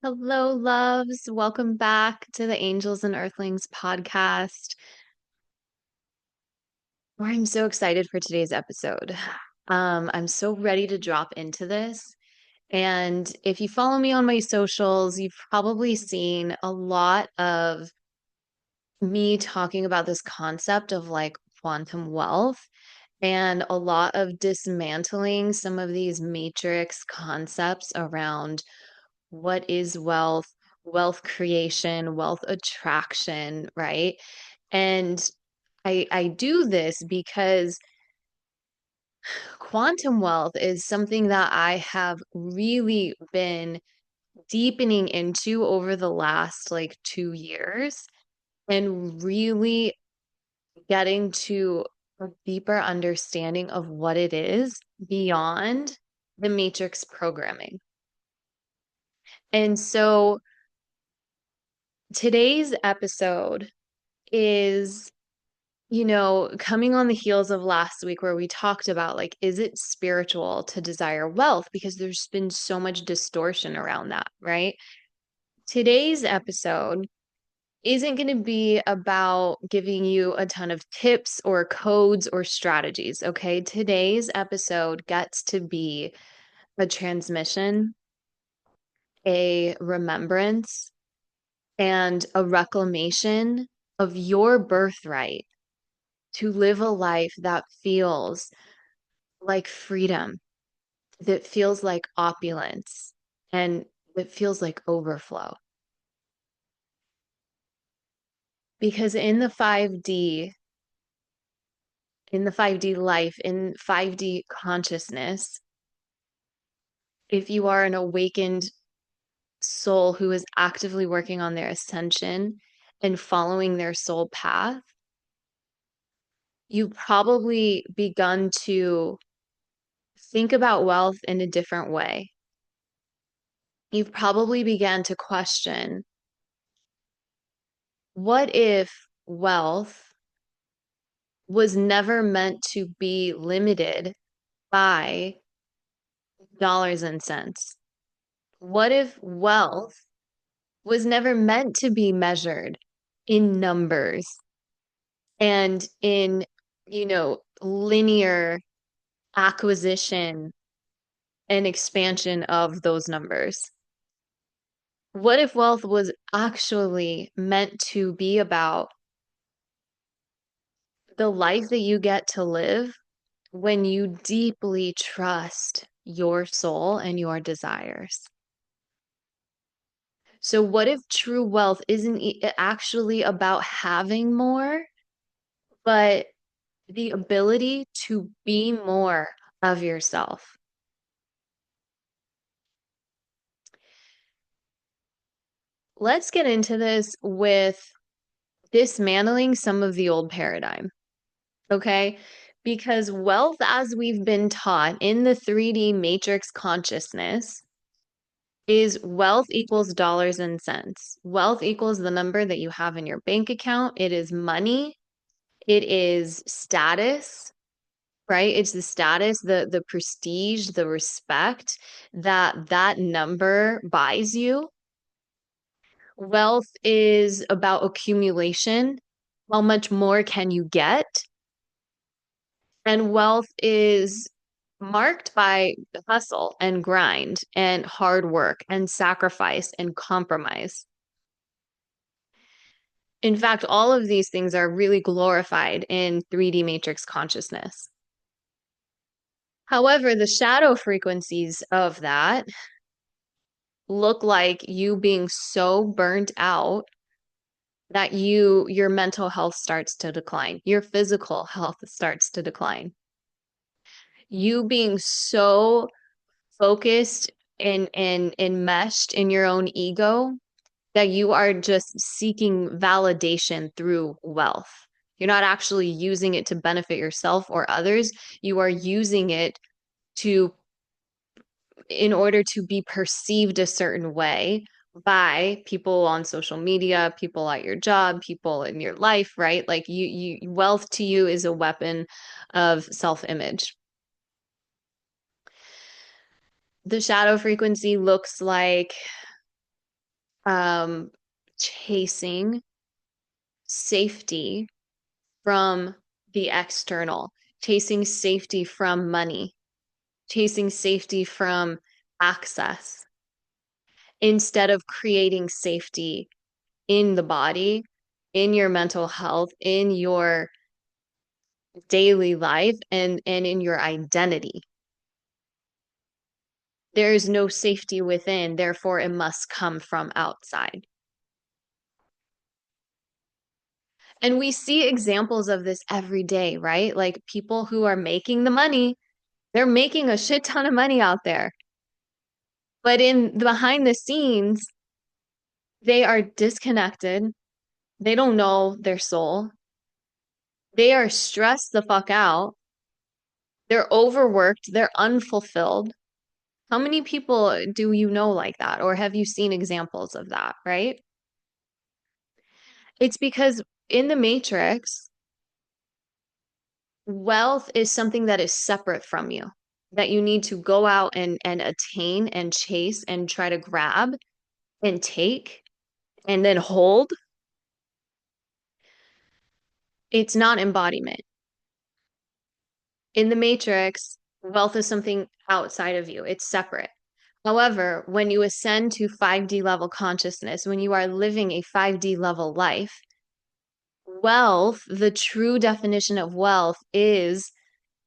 Hello, loves. Welcome back to the Angels and Earthlings podcast. I'm so excited for today's episode. I'm so ready to drop into this. And if you follow me on my socials, you've probably seen a lot of me talking about this concept of like quantum wealth and a lot of dismantling some of these matrix concepts around what is wealth, wealth creation, wealth attraction, right? And I do this because quantum wealth is something that I have really been deepening into over the last like 2 years and really getting to a deeper understanding of what it is beyond the matrix programming. And so today's episode is, coming on the heels of last week where we talked about like, is it spiritual to desire wealth? Because there's been so much distortion around that, right? Today's episode isn't going to be about giving you a ton of tips or codes or strategies, okay? Today's episode gets to be a transmission, a remembrance, and a reclamation of your birthright to live a life that feels like freedom, that feels like opulence, and that feels like overflow. Because in the 5D life, in 5D consciousness, if you are an awakened soul who is actively working on their ascension and following their soul path, you've probably begun to think about wealth in a different way. You've probably began to question, what if wealth was never meant to be limited by dollars and cents? What if wealth was never meant to be measured in numbers and in, linear acquisition and expansion of those numbers? What if wealth was actually meant to be about the life that you get to live when you deeply trust your soul and your desires? So, what if true wealth isn't actually about having more, but the ability to be more of yourself? Let's get into this with dismantling some of the old paradigm, okay? Because wealth, as we've been taught in the 3D matrix consciousness, is wealth equals dollars and cents. Wealth equals the number that you have in your bank account. It is money. It is status, right? It's the status, the prestige, the respect that that number buys you. Wealth is about accumulation. How much more can you get? And wealth is marked by hustle and grind and hard work and sacrifice and compromise. In fact, all of these things are really glorified in 3D matrix consciousness. However, the shadow frequencies of that look like you being so burnt out that your mental health starts to decline, your physical health starts to decline. You being so focused and enmeshed in your own ego that you are just seeking validation through wealth. You're not actually using it to benefit yourself or others. You are using it to in order to be perceived a certain way by people on social media, people at your job, people in your life, right? Like wealth to you is a weapon of self-image. The shadow frequency looks like um, chasing safety from the external, chasing safety from money, chasing safety from access, instead of creating safety in the body, in your mental health, in your daily life, and in your identity. There is no safety within, therefore it must come from outside. And we see examples of this every day, right? Like people who are making the money, they're making a shit ton of money out there. But in behind the scenes, they are disconnected. They don't know their soul. They are stressed the fuck out. They're overworked. They're unfulfilled. How many people do you know like that? Or have you seen examples of that, right? It's because in the Matrix, wealth is something that is separate from you, that you need to go out and attain and chase and try to grab and take and then hold. It's not embodiment. In the Matrix, wealth is something outside of you, it's separate. However, when you ascend to 5D level consciousness, when you are living a 5D level life, wealth, the true definition of wealth is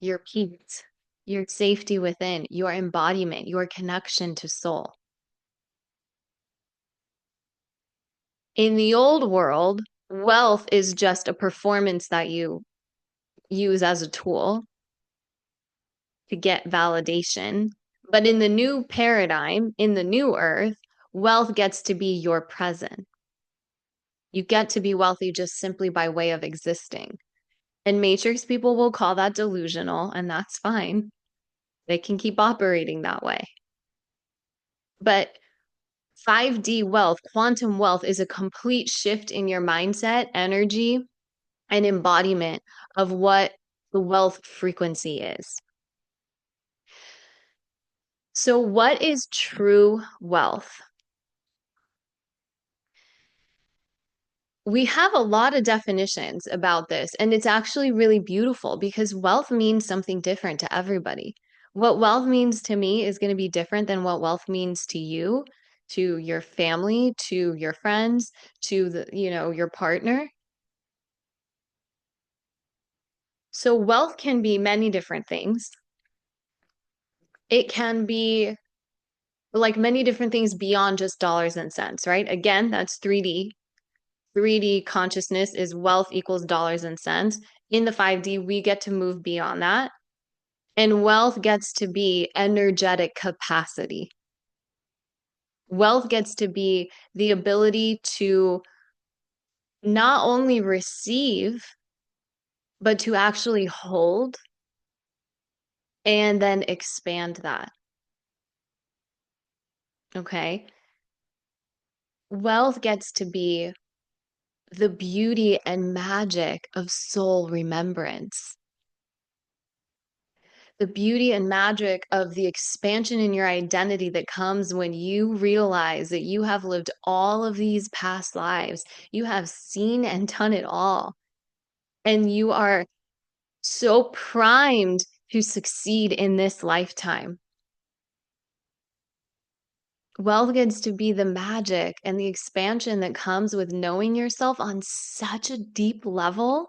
your peace, your safety within, your embodiment, your connection to soul. In the old world, wealth is just a performance that you use as a tool to get validation. But in the new paradigm, in the new earth, wealth gets to be your present. You get to be wealthy just simply by way of existing. And Matrix people will call that delusional, and that's fine. They can keep operating that way. But 5D wealth, quantum wealth, is a complete shift in your mindset, energy, and embodiment of what the wealth frequency is. So, what is true wealth? We have a lot of definitions about this, and it's actually really beautiful because wealth means something different to everybody. What wealth means to me is going to be different than what wealth means to you, to your family, to your friends, to your partner. So wealth can be many different things. It can be like many different things beyond just dollars and cents, right? Again, that's 3D. 3D consciousness is wealth equals dollars and cents. In the 5D, we get to move beyond that. And wealth gets to be energetic capacity. Wealth gets to be the ability to not only receive, but to actually hold and then expand that. Okay. Wealth gets to be the beauty and magic of soul remembrance, the beauty and magic of the expansion in your identity that comes when you realize that you have lived all of these past lives. You have seen and done it all. And you are so primed to succeed in this lifetime. Wealth gets to be the magic and the expansion that comes with knowing yourself on such a deep level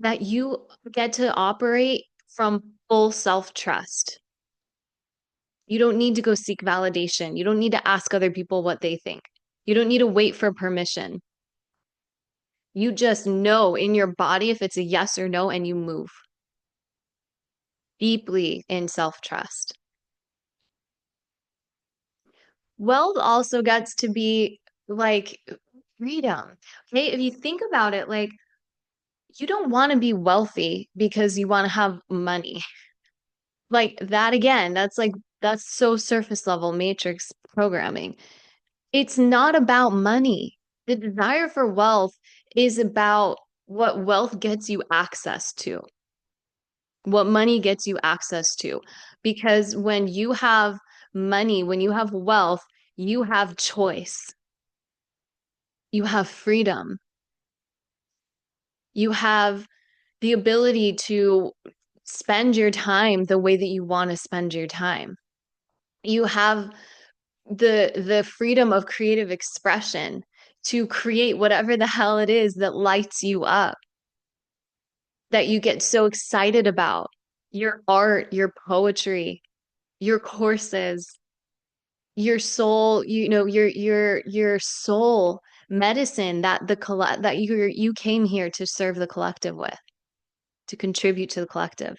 that you get to operate from full self-trust. You don't need to go seek validation. You don't need to ask other people what they think. You don't need to wait for permission. You just know in your body if it's a yes or no, and you move deeply in self-trust. Wealth also gets to be like freedom. Okay. If you think about it, like you don't want to be wealthy because you want to have money. Like that again, that's so surface level matrix programming. It's not about money. The desire for wealth is about what wealth gets you access to, what money gets you access to. Because when you have money, when you have wealth, you have choice. You have freedom. You have the ability to spend your time the way that you want to spend your time. You have the freedom of creative expression to create whatever the hell it is that lights you up, that you get so excited about. Your art, your poetry, your courses, your soul, your soul medicine that that you came here to serve the collective with, to contribute to the collective.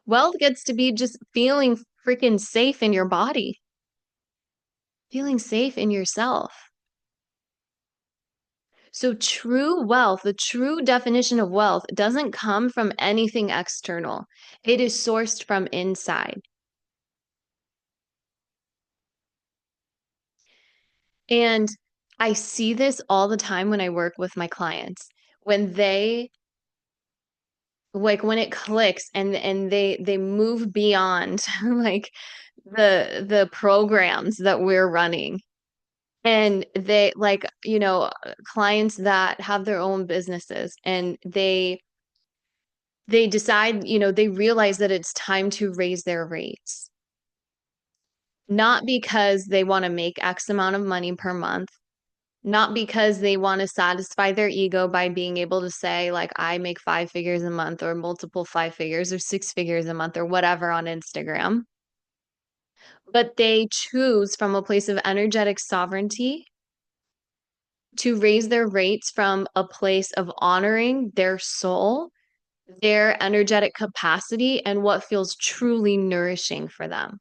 Wealth gets to be just feeling freaking safe in your body, feeling safe in yourself. So true wealth, the true definition of wealth doesn't come from anything external. It is sourced from inside. And I see this all the time when I work with my clients. When they like when it clicks and they move beyond like the programs that we're running, and they like, clients that have their own businesses, and they decide, they realize that it's time to raise their rates, not because they want to make X amount of money per month, not because they want to satisfy their ego by being able to say, like, I make 5 figures a month or multiple 5 figures or 6 figures a month or whatever on Instagram, but they choose from a place of energetic sovereignty to raise their rates from a place of honoring their soul, their energetic capacity, and what feels truly nourishing for them.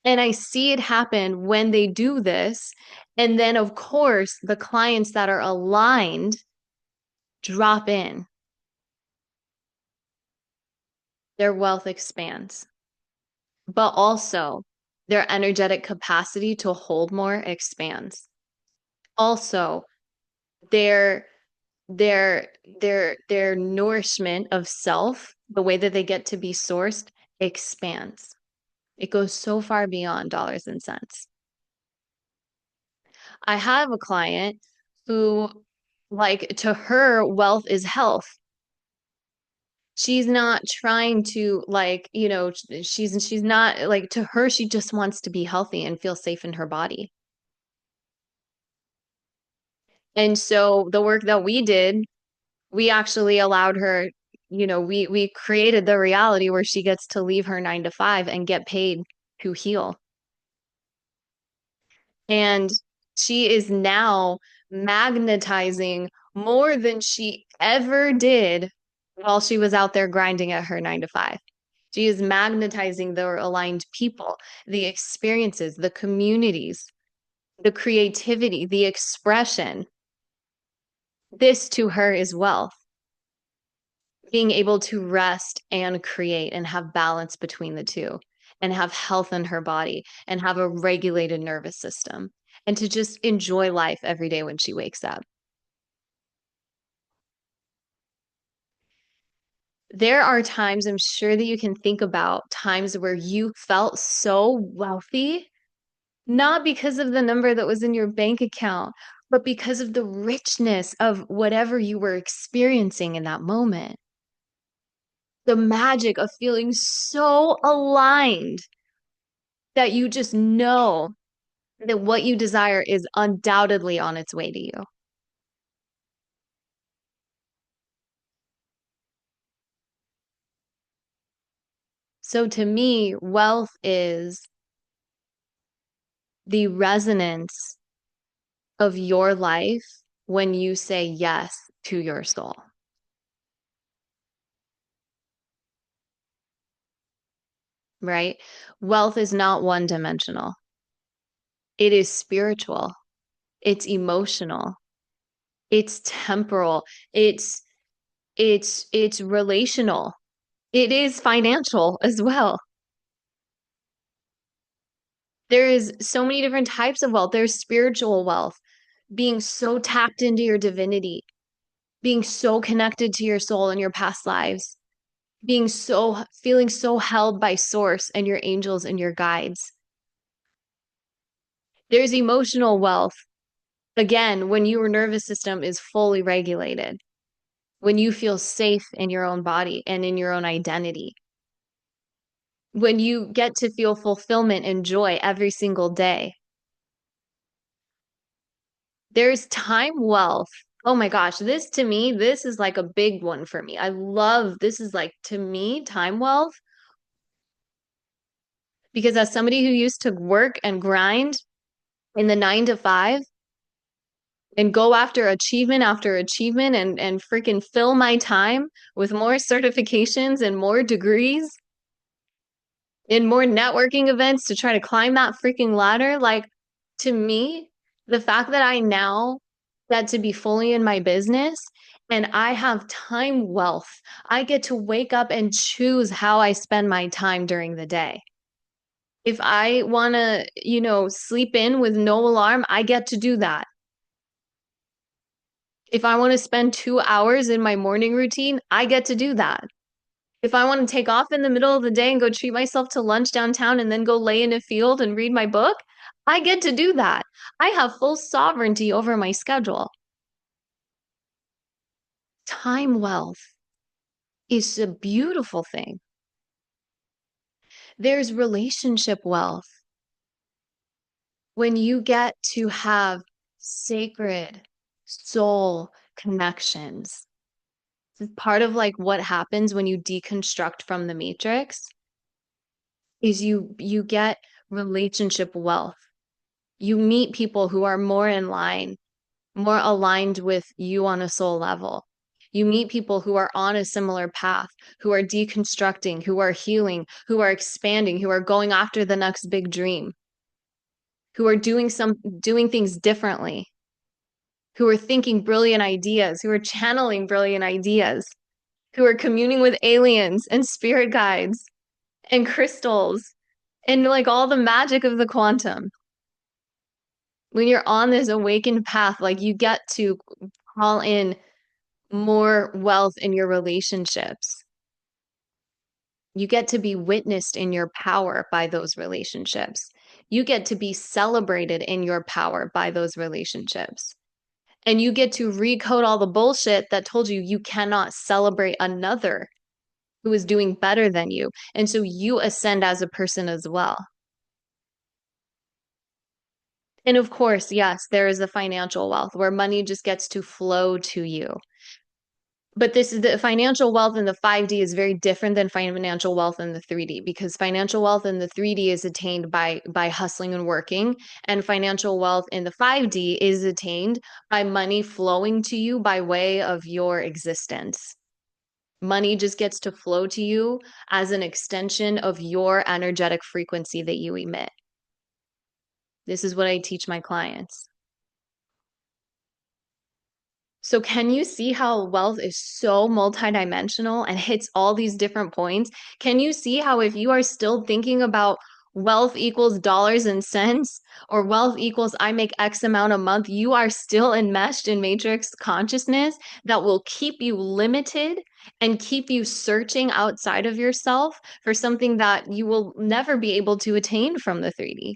And I see it happen when they do this. And then, of course, the clients that are aligned drop in, their wealth expands, but also their energetic capacity to hold more expands. Also, their their nourishment of self, the way that they get to be sourced, expands. It goes so far beyond dollars and cents. I have a client who, like, to her, wealth is health. She's not trying to, like, she's not like, to her, she just wants to be healthy and feel safe in her body. And so the work that we did, we actually allowed her, we created the reality where she gets to leave her 9 to 5 and get paid to heal. And she is now magnetizing more than she ever did while she was out there grinding at her 9 to 5. She is magnetizing the aligned people, the experiences, the communities, the creativity, the expression. This to her is wealth. Being able to rest and create and have balance between the two, and have health in her body and have a regulated nervous system, and to just enjoy life every day when she wakes up. There are times, I'm sure that you can think about times where you felt so wealthy, not because of the number that was in your bank account, but because of the richness of whatever you were experiencing in that moment. The magic of feeling so aligned that you just know that what you desire is undoubtedly on its way to you. So to me, wealth is the resonance of your life when you say yes to your soul, right? Wealth is not one dimensional. It is spiritual. It's emotional. It's temporal. It's relational. It is financial as well. There is so many different types of wealth. There's spiritual wealth, being so tapped into your divinity, being so connected to your soul and your past lives, being so feeling so held by source and your angels and your guides. There's emotional wealth. Again, when your nervous system is fully regulated, when you feel safe in your own body and in your own identity, when you get to feel fulfillment and joy every single day. There's time wealth. Oh my gosh, this to me, this is like a big one for me. I love this is like to me time wealth because as somebody who used to work and grind in the 9 to 5 and go after achievement and freaking fill my time with more certifications and more degrees in more networking events to try to climb that freaking ladder. Like, to me, the fact that I now get to be fully in my business and I have time wealth, I get to wake up and choose how I spend my time during the day. If I want to, sleep in with no alarm, I get to do that. If I want to spend 2 hours in my morning routine, I get to do that. If I want to take off in the middle of the day and go treat myself to lunch downtown and then go lay in a field and read my book, I get to do that. I have full sovereignty over my schedule. Time wealth is a beautiful thing. There's relationship wealth when you get to have sacred soul connections. This is part of like what happens when you deconstruct from the matrix is you get relationship wealth. You meet people who are more in line, more aligned with you on a soul level. You meet people who are on a similar path, who are deconstructing, who are healing, who are expanding, who are going after the next big dream, who are doing things differently, who are thinking brilliant ideas, who are channeling brilliant ideas, who are communing with aliens and spirit guides and crystals and like all the magic of the quantum. When you're on this awakened path, like you get to call in more wealth in your relationships. You get to be witnessed in your power by those relationships. You get to be celebrated in your power by those relationships. And you get to recode all the bullshit that told you you cannot celebrate another who is doing better than you. And so you ascend as a person as well. And of course, yes, there is the financial wealth where money just gets to flow to you. But this is the financial wealth in the 5D is very different than financial wealth in the 3D because financial wealth in the 3D is attained by hustling and working, and financial wealth in the 5D is attained by money flowing to you by way of your existence. Money just gets to flow to you as an extension of your energetic frequency that you emit. This is what I teach my clients. So can you see how wealth is so multidimensional and hits all these different points? Can you see how if you are still thinking about wealth equals dollars and cents or wealth equals I make X amount a month, you are still enmeshed in matrix consciousness that will keep you limited and keep you searching outside of yourself for something that you will never be able to attain from the 3D.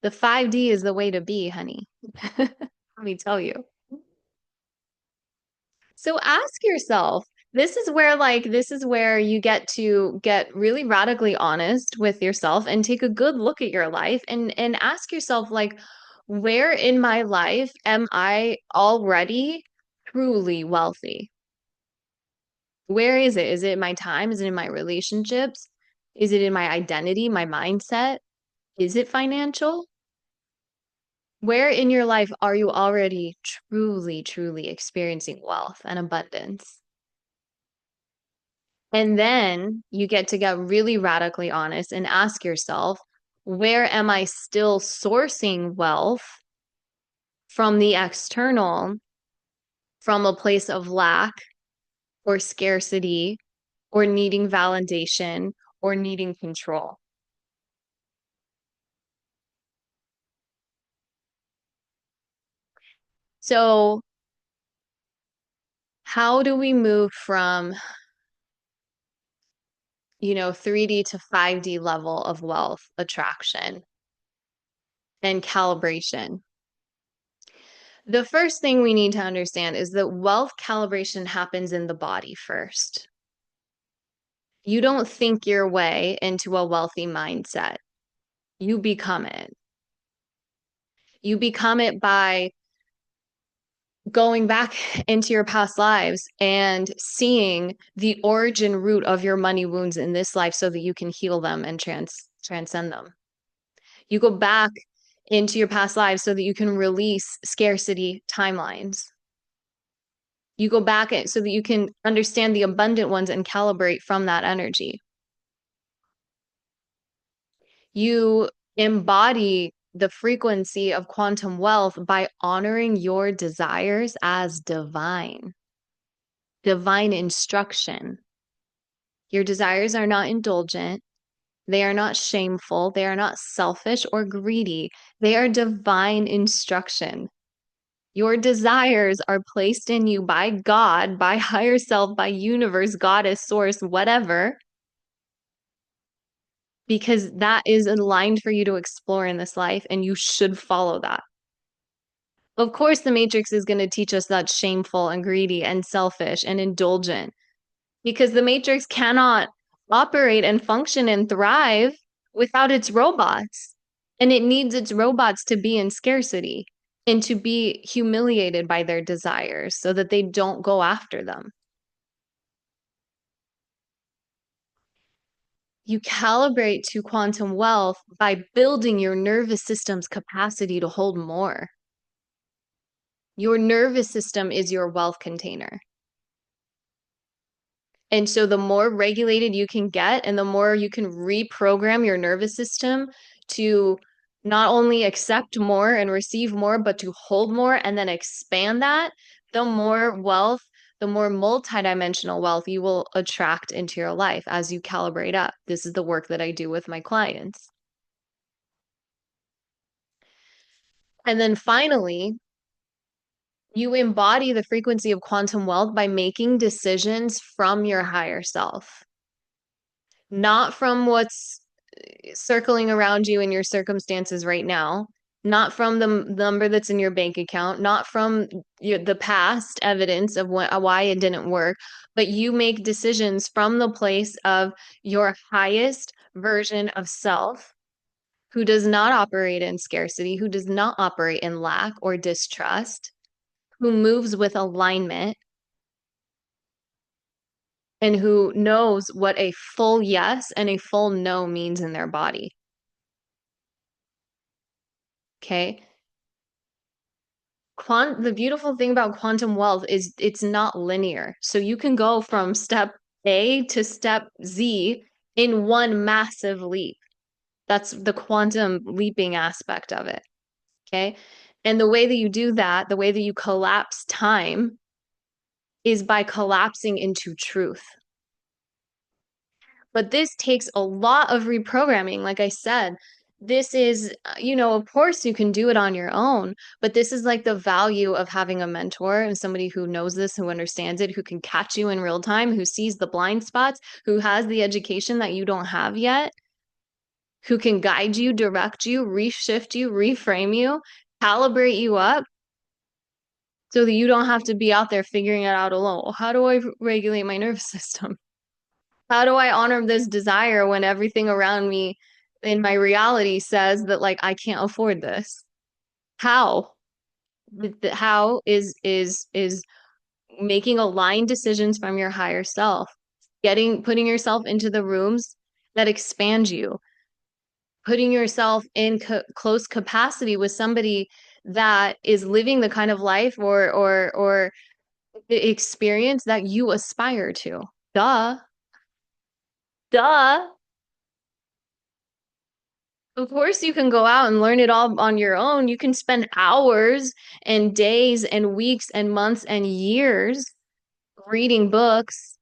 The 5D is the way to be, honey. Let me tell you. So ask yourself, this is where you get to get really radically honest with yourself and take a good look at your life and ask yourself like where in my life am I already truly wealthy? Where is it? Is it in my time? Is it in my relationships? Is it in my identity, my mindset? Is it financial? Where in your life are you already truly, truly experiencing wealth and abundance? And then you get to get really radically honest and ask yourself, where am I still sourcing wealth from the external, from a place of lack or scarcity or needing validation or needing control? So, how do we move from 3D to 5D level of wealth attraction and calibration. The first thing we need to understand is that wealth calibration happens in the body first. You don't think your way into a wealthy mindset. You become it. You become it by going back into your past lives and seeing the origin root of your money wounds in this life so that you can heal them and transcend them. You go back into your past lives so that you can release scarcity timelines. You go back so that you can understand the abundant ones and calibrate from that energy. You embody the frequency of quantum wealth by honoring your desires as divine instruction. Your desires are not indulgent. They are not shameful. They are not selfish or greedy. They are divine instruction. Your desires are placed in you by God, by higher self, by universe, goddess, source, whatever, because that is aligned for you to explore in this life, and you should follow that. Of course, the Matrix is going to teach us that's shameful and greedy and selfish and indulgent, because the Matrix cannot operate and function and thrive without its robots. And it needs its robots to be in scarcity and to be humiliated by their desires so that they don't go after them. You calibrate to quantum wealth by building your nervous system's capacity to hold more. Your nervous system is your wealth container. And so the more regulated you can get and the more you can reprogram your nervous system to not only accept more and receive more, but to hold more and then expand that, the more wealth, the more multidimensional wealth you will attract into your life as you calibrate up. This is the work that I do with my clients. And then finally, you embody the frequency of quantum wealth by making decisions from your higher self, not from what's circling around you in your circumstances right now, not from the number that's in your bank account, not from the past evidence of why it didn't work, but you make decisions from the place of your highest version of self, who does not operate in scarcity, who does not operate in lack or distrust, who moves with alignment, and who knows what a full yes and a full no means in their body. Okay. The beautiful thing about quantum wealth is it's not linear. So you can go from step A to step Z in one massive leap. That's the quantum leaping aspect of it. Okay. And the way that you do that, the way that you collapse time is by collapsing into truth. But this takes a lot of reprogramming. Like I said, this is, of course you can do it on your own, but this is like the value of having a mentor and somebody who knows this, who understands it, who can catch you in real time, who sees the blind spots, who has the education that you don't have yet, who can guide you, direct you, reshift you, reframe you, calibrate you up so that you don't have to be out there figuring it out alone. How do I regulate my nervous system? How do I honor this desire when everything around me in my reality says that like I can't afford this? How? How is making aligned decisions from your higher self, putting yourself into the rooms that expand you, putting yourself in close capacity with somebody that is living the kind of life or the experience that you aspire to. Duh. Duh. Of course, you can go out and learn it all on your own. You can spend hours and days and weeks and months and years reading books,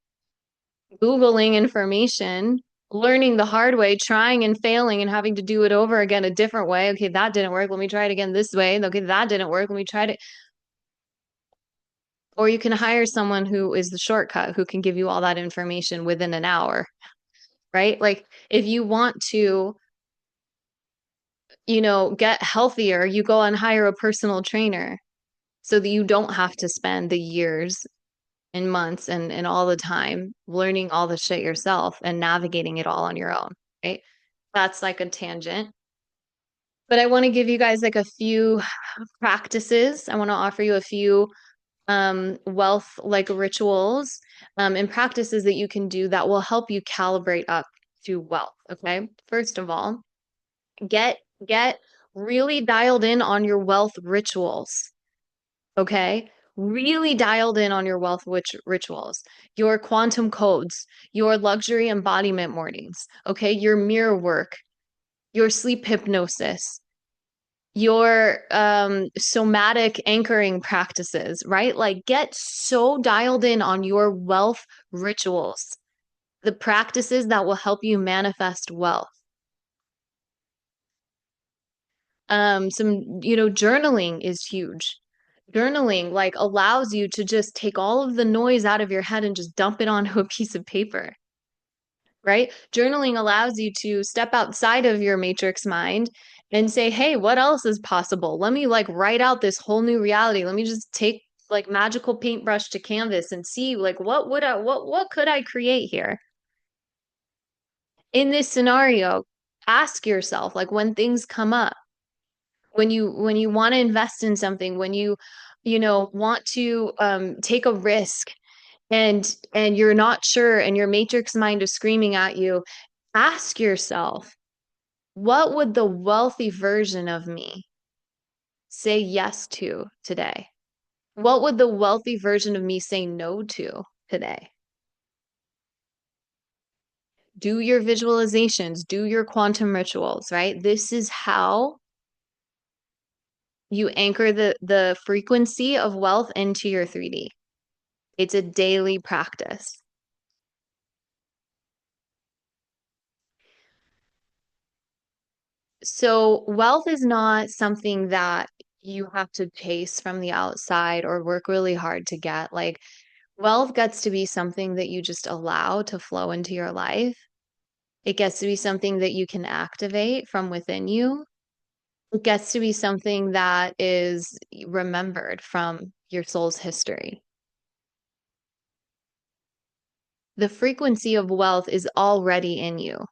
Googling information, learning the hard way, trying and failing and having to do it over again a different way. Okay, that didn't work. Let me try it again this way. Okay, that didn't work. Let me try it. Or you can hire someone who is the shortcut, who can give you all that information within an hour, right? Like if you want to, get healthier, you go and hire a personal trainer so that you don't have to spend the years and months and all the time learning all the shit yourself and navigating it all on your own, right? That's like a tangent. But I want to give you guys like a few practices. I want to offer you a few wealth like rituals and practices that you can do that will help you calibrate up to wealth. Okay. First of all, get get really dialed in on your wealth rituals. Okay. Really dialed in on your wealth rituals, your quantum codes, your luxury embodiment mornings, okay, your mirror work, your sleep hypnosis, your somatic anchoring practices, right? Like get so dialed in on your wealth rituals, the practices that will help you manifest wealth. Journaling is huge. Journaling like allows you to just take all of the noise out of your head and just dump it onto a piece of paper, right? Journaling allows you to step outside of your matrix mind and say, hey, what else is possible? Let me like write out this whole new reality. Let me just take like magical paintbrush to canvas and see like what could I create here? In this scenario, ask yourself like when things come up, when you want to invest in something, when you want to take a risk and you're not sure and your matrix mind is screaming at you, ask yourself, what would the wealthy version of me say yes to today? What would the wealthy version of me say no to today? Do your visualizations, do your quantum rituals, right? This is how you anchor the frequency of wealth into your 3D. It's a daily practice. So, wealth is not something that you have to chase from the outside or work really hard to get. Like, wealth gets to be something that you just allow to flow into your life. It gets to be something that you can activate from within you. It gets to be something that is remembered from your soul's history. The frequency of wealth is already in you.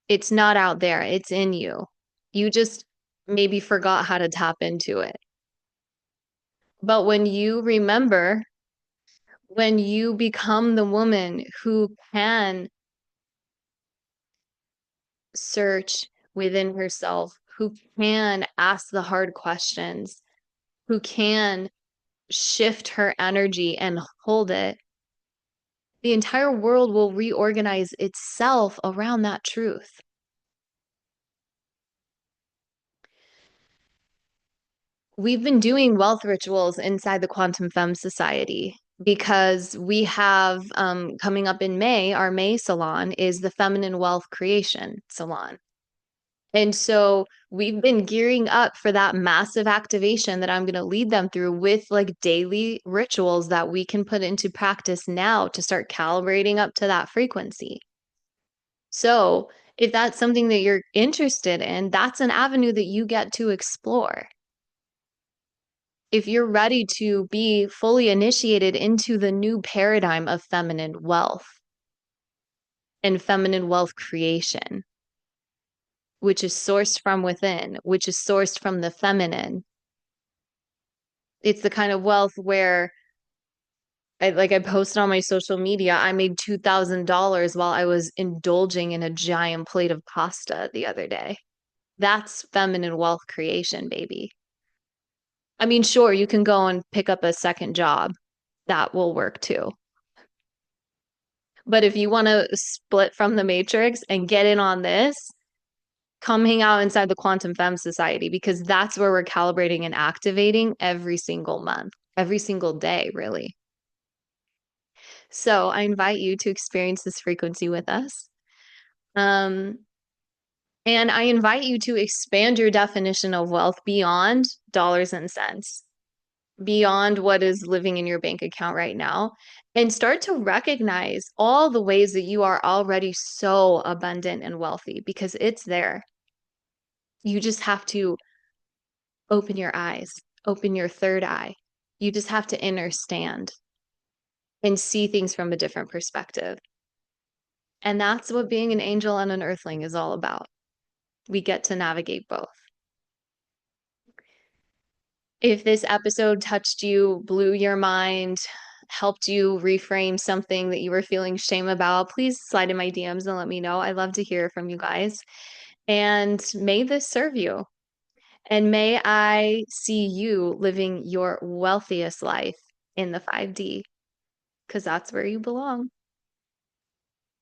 It's not out there, it's in you. You just maybe forgot how to tap into it. But when you remember, when you become the woman who can search within herself, who can ask the hard questions, who can shift her energy and hold it, the entire world will reorganize itself around that truth. We've been doing wealth rituals inside the Quantum Femme Society because we have coming up in May, our May salon is the Feminine Wealth Creation Salon. And so we've been gearing up for that massive activation that I'm going to lead them through with like daily rituals that we can put into practice now to start calibrating up to that frequency. So if that's something that you're interested in, that's an avenue that you get to explore. If you're ready to be fully initiated into the new paradigm of feminine wealth and feminine wealth creation, which is sourced from within, which is sourced from the feminine. It's the kind of wealth where I posted on my social media, I made $2,000 while I was indulging in a giant plate of pasta the other day. That's feminine wealth creation, baby. I mean, sure, you can go and pick up a second job. That will work too. But if you want to split from the matrix and get in on this, come hang out inside the Quantum Femme Society because that's where we're calibrating and activating every single month, every single day, really. So I invite you to experience this frequency with us. Um, and I invite you to expand your definition of wealth beyond dollars and cents, beyond what is living in your bank account right now, and start to recognize all the ways that you are already so abundant and wealthy because it's there. You just have to open your eyes, open your third eye. You just have to understand and see things from a different perspective. And that's what being an angel and an earthling is all about. We get to navigate both. If this episode touched you, blew your mind, helped you reframe something that you were feeling shame about, please slide in my DMs and let me know. I love to hear from you guys. And may this serve you. And may I see you living your wealthiest life in the 5D, because that's where you belong.